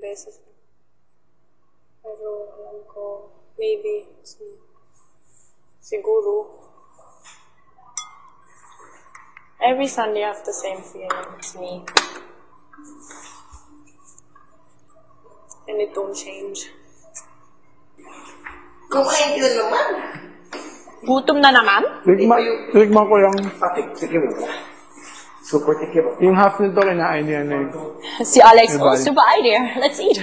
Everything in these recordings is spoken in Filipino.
beses. Pero alam ko, maybe, siguro, every Sunday I have the same feeling. It's me. And it don't change. Kumain ka naman. Gutom na naman? Tikman ko lang. Tikim mo. Super tikim mo. Yung half nito kinain niya na Si Alex, oh, super idea. Let's eat.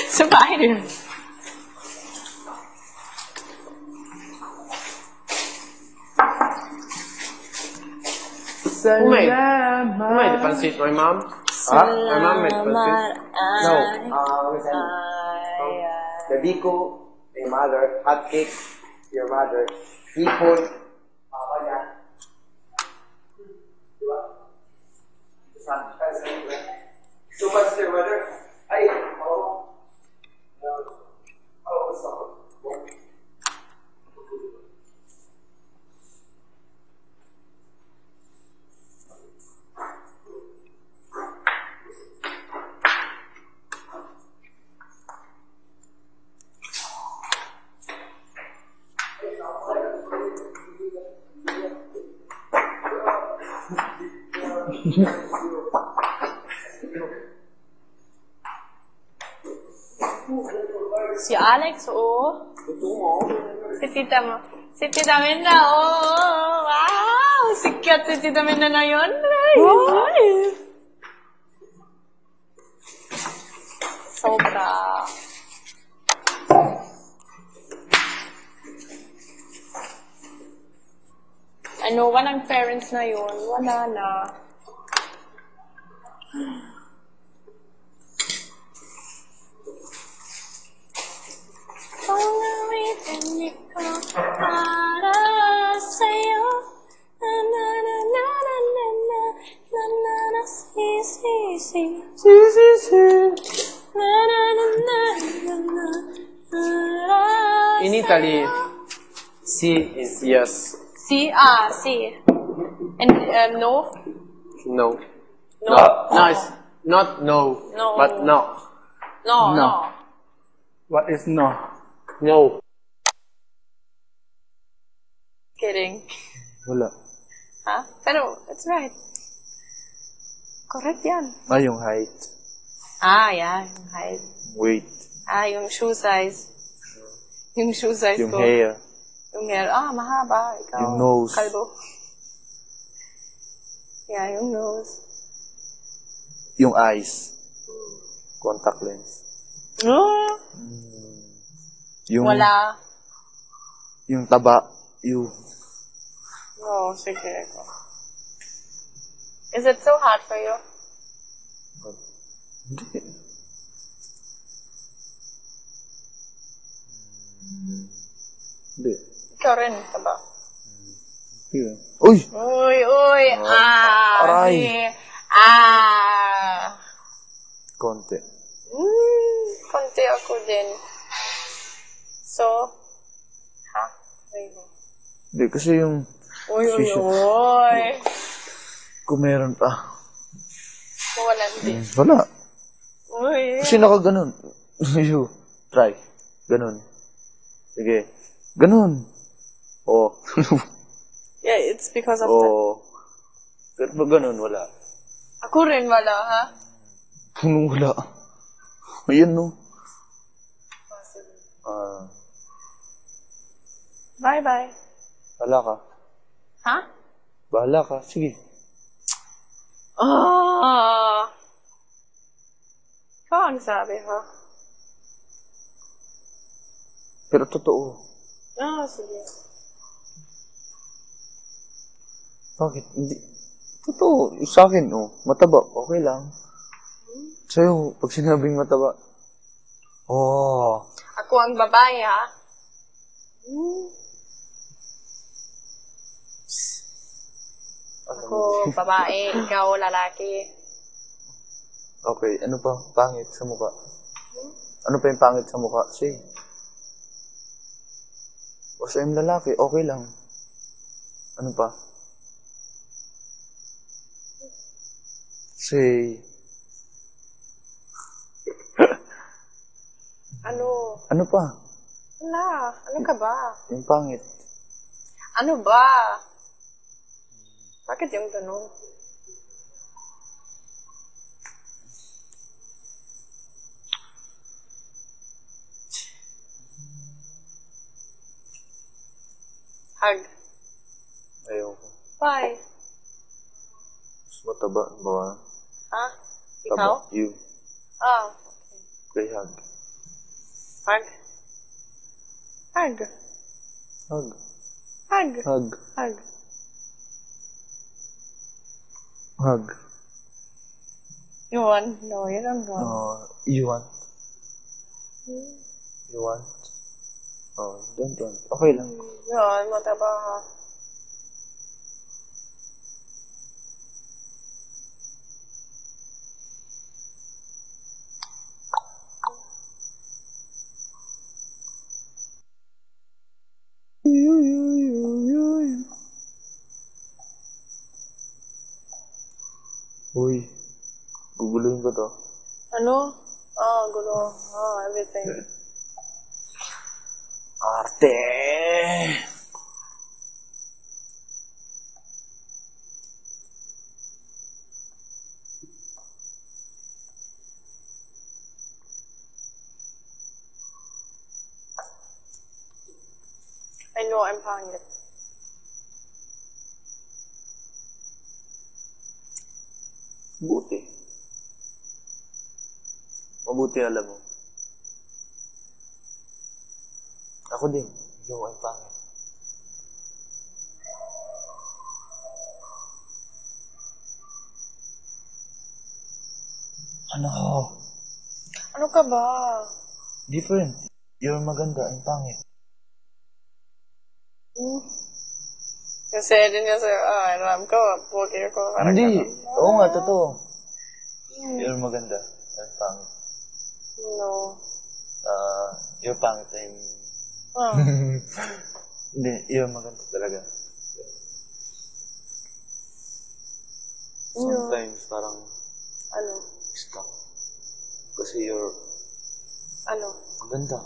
Super idea. Made the pancit, my mom. My mom made pancit. No. The Biko, my mother, hot cake, your mother, hipon, papa niya. Diba? So what's their mother? Ay, oh. Oh, what's up? Si Alex, oh. Si Tita mo. Si Tita Minda, oh. Wow! Sikat si Tita Minda na yun. Nice. Sobra. Ano, walang parents na yun. Wala na. Pangawit ko para sa'yo. Na na na na na na na na na na si si si si si si na na na na na na na. In Italy, si is yes. Si, si. And no? No. No. No, it's not no. No. But no. No, no. What is no? No. Kidding. Wala. Ha? Pero, that's right. Correct yan. Yung height. Yeah, yung height. Weight. Yung shoe size. Yung shoe size Yung ko. hair. Yung hair. Mahaba. Ikaw. Yung nose. Kalbo. Yeah, yung nose. Yung eyes. Contact lens. Yung, Wala. Yung taba. Yung... No, sige ko. Is it so hard for you? Hindi. Hindi. Ikaw rin, taba. Yun. Uy! Uy! Aray! Konti. Konti ako din. So, ha? Hindi, kasi yung... Uy! Kung meron pa. Wala din. Wala. Uy! Kasi nakaganon. You, try. Ganon. Sige. Ganon. Oh. Yeah, it's because of that. Oh. Pero ba ganon, wala. Ako rin wala, ha? Punong wala. Ayan, no. Bye-bye. Bahala ka. Ha? Bahala ka. Sige. Ikaw ang sabi, ha? Pero totoo. Sige. Bakit? Hindi. Totoo. Sa akin, mataba. Okay lang. Sa'yo, pag sinabing mataba. Ako ang babae, ha? Ako babae, ikaw lalaki. Okay, ano pa? Pangit sa mukha. Ano pa yung pangit sa mukha? Say. O sa'yo lalaki, okay lang. Ano pa? Say. Ano? Ano pa? Wala. Ano ka ba? Yung pangit. Ano ba? Bakit yung tanong? Hug. Ayoko. Why? Mas mataba ba? Ha? Ikaw? Taba. You. Ah, okay. Play hug. Hug. Hug. Hug. Hug. Hug. Hug. Hug. You want? No, you don't want. You want? You want? Oh, don't want. Okay lang. Yun, mataba ka. Uy. Guguluhin ko to. Ano? Ah, gulo. Ah, everything. Arte! I know I'm pangit. Buti. Mabuti alam mo. Ako din. Ikaw ay pangit. Ano ako? Ano ka ba? Different. You're maganda and pangit. Kasi din niya sa'yo, alam ko, pogi ko. Parang Hindi. ganun. Oo nga, totoo. You're maganda and pangit. No. You're pangit and... Ah. Hindi, you're maganda talaga. Sometimes parang Ano? stuck. Kasi you're Ano? maganda.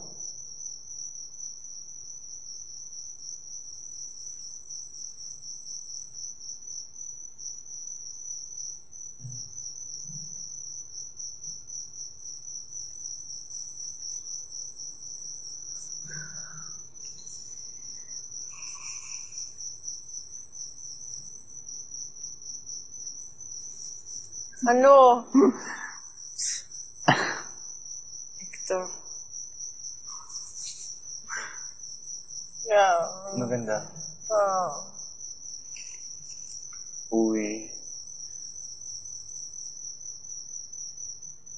Ano? Ito. Yeah. Maganda. Ah. Uy.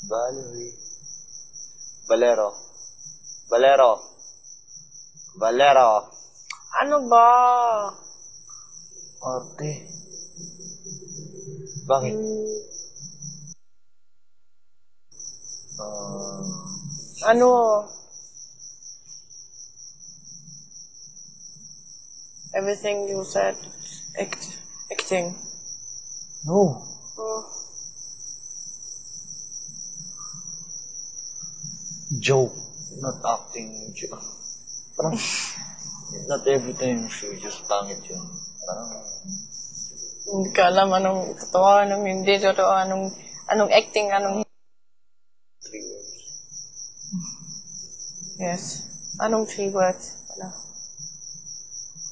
Valerie. Valero. Valero. Valero. Ano ba? Arte. Bakit? Ano? Everything you said, acting. No. Oh. Joke. Not acting. Parang, not every time she just pangit yun. Parang, Hindi ka alam anong totoo, anong hindi totoo, anong acting, anong... 3 words. Yes. Anong 3 words? Wala.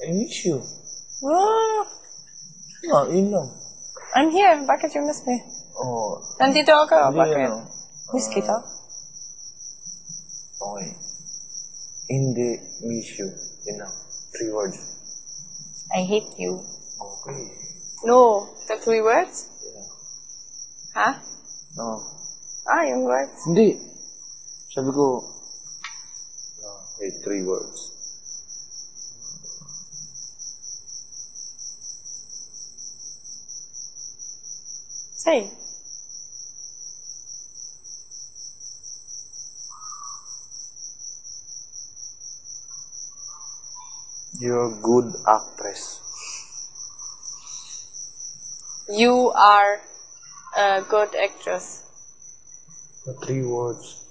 I miss you. Ah, Yun lang. I'm here. Bakit you miss me? Oh, Nandito ako. hindi Bakit? ano. Miss kita? Okay. Hindi miss you. Yun lang. 3 words. I hate you. Okay. No. The 3 words? Yeah. Ha? No. Yung words. Hindi. Sabi ko, wait, 3 words. Say. You're a good actress. You are a good actress. The 3 words.